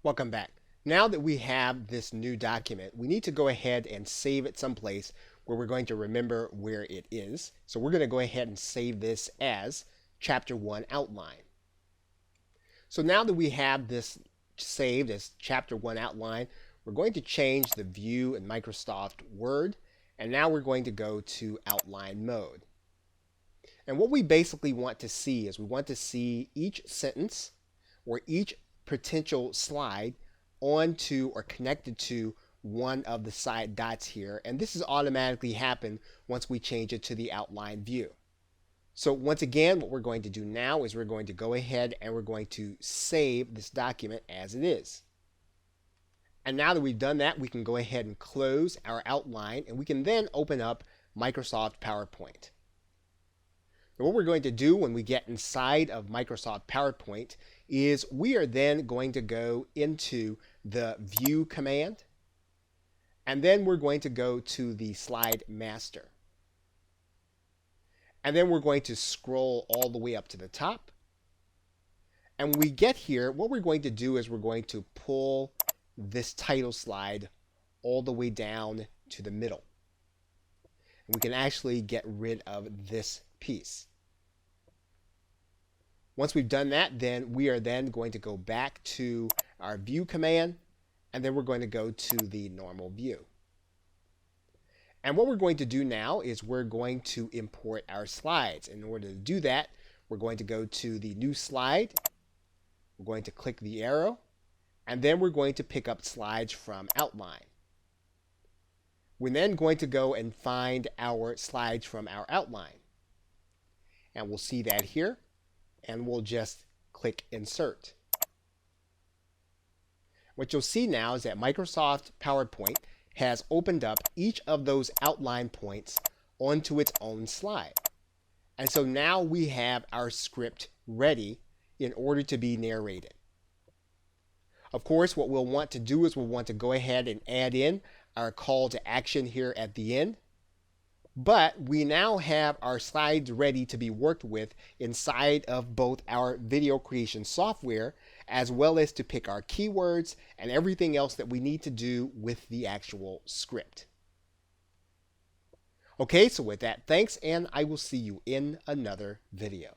Welcome back. Now that we have this new document, we need to go ahead and save it someplace where we're going to remember where it is. So we're going to go ahead and save this as Chapter 1 Outline. So now that we have this saved as Chapter 1 Outline, we're going to change the view in Microsoft Word, and now we're going to go to Outline Mode. And what we basically want to see is we want to see each sentence or each potential slide onto or connected to one of the side dots here, and this is automatically happen once we change it to the outline view. So once again, what we're going to do now is we're going to go ahead and we're going to save this document as it is. And now that we've done that, we can go ahead and close our outline, and we can then open up Microsoft PowerPoint. Now what we're going to do when we get inside of Microsoft PowerPoint is we are then going to go into the View command, and then we're going to go to the Slide Master. And then we're going to scroll all the way up to the top. And when we get here, what we're going to do is we're going to pull this title slide all the way down to the middle. And we can actually get rid of this piece. Once we've done that, then we are then going to go back to our View command, and then we're going to go to the normal view. And what we're going to do now is we're going to import our slides. In order to do that, we're going to go to the New Slide. We're going to click the arrow, and then we're going to pick up slides from Outline. We're then going to go and find our slides from our outline. And we'll see that here, and we'll just click Insert. What you'll see now is that Microsoft PowerPoint has opened up each of those outline points onto its own slide. And so now we have our script ready in order to be narrated. Of course, what we'll want to do is we'll want to go ahead and add in our call to action here at the end. But we now have our slides ready to be worked with inside of both our video creation software, as well as to pick our keywords and everything else that we need to do with the actual script. Okay, so with that, thanks, and I will see you in another video.